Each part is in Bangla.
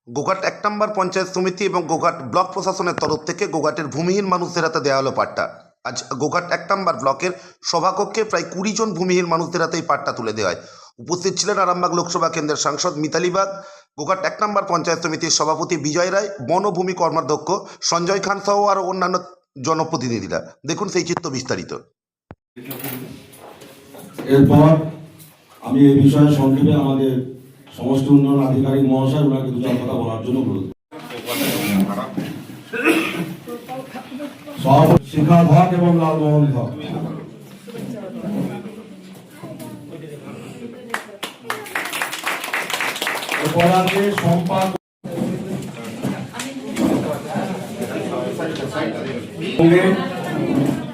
গোঘাট ১ নম্বর পঞ্চায়েত সমিতি এবং গোঘাট ব্লক প্রশাসনের তরফ থেকে গোঘাটের ভূমিহীন মানুষদের হাতে দেওয়া হলো পাট্টা। আজ গোঘাট ১ নম্বর ব্লকের সভাকক্ষে প্রায় ২০ জন ভূমিহীন মানুষদের হাতে এই পাট্টা তুলে দেওয়া হয়। উপস্থিত ছিলেন আরামবাগ লোকসভা কেন্দ্রের সাংসদ মিতালি বাগ, গোঘাট ১ নম্বর পঞ্চায়েত সমিতির সভাপতি বিজয় রায়, বনভূমি কর্মাধ্যক্ষ সঞ্জয় খান সহ আরও অন্যান্য জনপ্রতিনিধিরা। দেখুন সেই চিত্র বিস্তারিত। এরপর আমি এই বিষয়ে সংক্ষেপে আমাদের সমষ্টি উন্নয়ন আধিকারিক মহাশয় ওনাকে দু চার কথা বলার জন্য বলুন। সভাপতি শিখা ধক এবং লালমোহন ধক, এরপর আছে সম্পাদক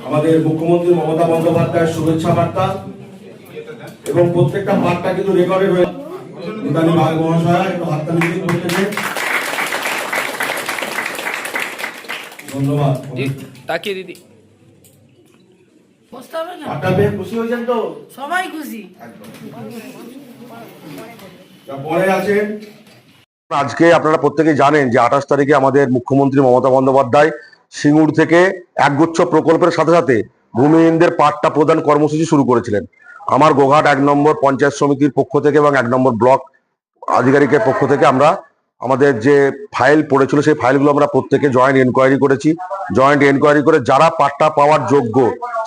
আমাদের মুখ্যমন্ত্রী মমতা বন্দ্যোপাধ্যায়ের শুভেচ্ছা বার্তা এবং প্রত্যেকটা বার্তা কিন্তু রেকর্ডে রয়েছে। মিতালি বাগ মহাশয় একটু হাততালি দিন প্রত্যেকে। ধন্যবাদ। তাকিয়ে দিদি বার্তা পেয়ে খুশি হয়েছেন তো? সবাই খুশি। পরে আছেন, আজকে আপনারা প্রত্যেকেই জানেন যে ২৮ তারিখে আমাদের মুখ্যমন্ত্রী মমতা বন্দ্যোপাধ্যায় সিঙ্গুর থেকে একগুচ্ছ প্রকল্পের সাথে সাথে ভূমিহীনদের পাট্টা প্রদান কর্মসূচি শুরু করেছিলেন। আমার গোঘাট ১ নম্বর পঞ্চায়েত সমিতির পক্ষ থেকে এবং ১ নম্বর ব্লক আধিকারিকের পক্ষ থেকে আমরা আমাদের যে ফাইল পড়েছিল সেই ফাইলগুলো আমরা প্রত্যেকে জয়েন্ট এনকোয়ারি করেছি। জয়েন্ট এনকোয়ারি করে যারা পাট্টা পাওয়ার যোগ্য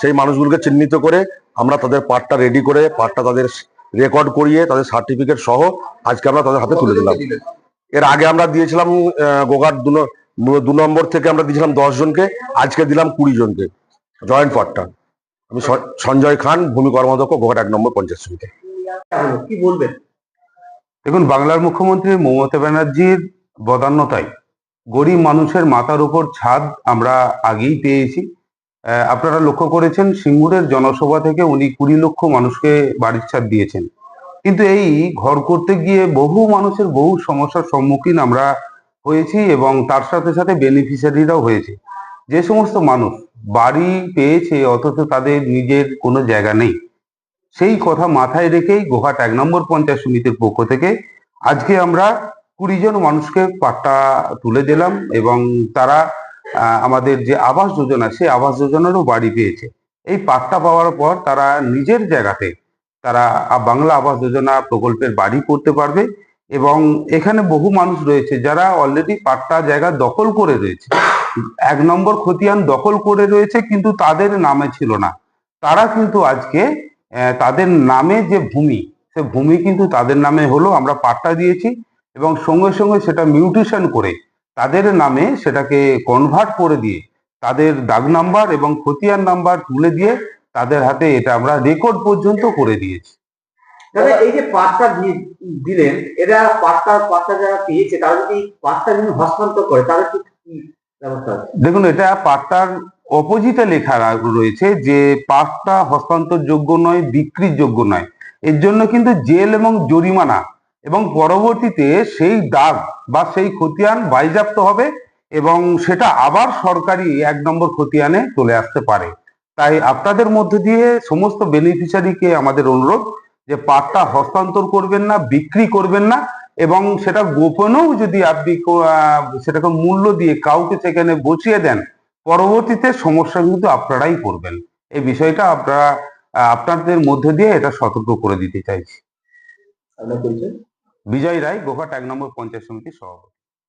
সেই মানুষগুলোকে চিহ্নিত করে আমরা তাদের পাট্টা রেডি করে পাট্টা তাদের রেকর্ড করিয়ে তাদের সার্টিফিকেট সহ আজকে আমরা তাদের হাতে তুলে দিলাম। এর আগে আমরা দিয়েছিলাম গোঘাট ২ নম্বর থেকে আমরা দিয়েছিলাম ১০ জনকে, আজকে দিলাম ২০ জনকে জয়েন্ট পাট্টা। আমি সঞ্জয় খান, ভূমি কর্মাধ্যক্ষ, গোঘাট ১ নম্বর পঞ্চায়েত সমিতি। কি বলবেন? দেখুন, বাংলার মুখ্যমন্ত্রী মমতা ব্যানার্জির বদান্যতায় গরিব মানুষের মাথার উপর ছাদ আমরা আগেই পেয়েছি। আপনারা লক্ষ্য করেছেন সিঙ্গুরের জনসভা থেকে উনি ২০ লক্ষ মানুষকে বাড়ির ছাদ দিয়েছেন, কিন্তু এই ঘর করতে গিয়ে বহু মানুষের বহু সমস্যার সম্মুখীন আমরা হয়েছি এবং তার সাথে সাথে বেনিফিশিয়ারিরাও হয়েছে। যে সমস্ত মানুষ বাড়ি পেয়েছে অথচ তাদের নিজের কোনো জায়গা নেই, সেই কথা মাথায় রেখেই গোঘাট ১ নম্বর পঞ্চায়েত সমিতির পক্ষ থেকে আজকে আমরা ২০ জন মানুষকে পাট্টা তুলে দিলাম এবং তারা আমাদের যে আবাস যোজনা সেই আবাস যোজনারও বাড়ি পেয়েছে। এই পাট্টা পাওয়ার পর তারা নিজের জায়গাতে তারা বাংলা আবাস যোজনা প্রকল্পের বাড়ি করতে পারবে এবং এখানে বহু মানুষ রয়েছে যারা অলরেডি পাট্টা জায়গা দখল করে রয়েছে, ১ নম্বর খতিয়ান দখল করে রয়েছে, কিন্তু তাদের নামে ছিল না। তারা কিন্তু আজকে তাদের নামে যে ভূমি, সে ভূমি কিন্তু তাদের নামে হলো, আমরা পাট্টা দিয়েছি এবং সঙ্গে সঙ্গে সেটা মিউটেশন করে তাদের নামে সেটাকে কনভার্ট করে দিয়ে তাদের দাগ নাম্বার এবং খতিয়ান নাম্বার তুলে দিয়ে তাদের হাতে এটা আমরা রেকর্ড পর্যন্ত করে দিয়েছি। এই যে পাট্টা দিলেন, এরা পাট্টা যারা পেয়েছে তারা যদি পাট্টা হস্তান্তর করে তাহলে কি ব্যবস্থা আছে? দেখুন, এটা পাট্টার অপোজিটে লেখা রয়েছে যে পাট্টা হস্তান্তর যোগ্য নয়, বিক্রির যোগ্য নয়। এর জন্য কিন্তু জেল এবং জরিমানা এবং পরবর্তীতে সেই দাগ বা সেই খতিয়ান বাজেয়াপ্ত হবে এবং সেটা আবার সরকারি ১ নম্বর খতিয়ানে চলে আসতে পারে। তাই আপনাদের মধ্য দিয়ে সমস্ত বেনিফিশিয়ারিকে আমাদের অনুরোধ যে পাট্টা হস্তান্তর করবেন না, বিক্রি করবেন না এবং সেটা গোপনেও যদি আপনি সেটাকে মূল্য দিয়ে কাউকে সেখানে বসিয়ে দেন, পরবর্তীতে সমস্যা কিন্তু আপনারাই করবেন। এই বিষয়টা আপনারা আপনাদের মধ্যে দিয়ে এটা সতর্ক করে দিতে চাইছি। বিজয় রায়, গোঘাট ১ নম্বর পঞ্চায়েত সমিতির সভাপতি।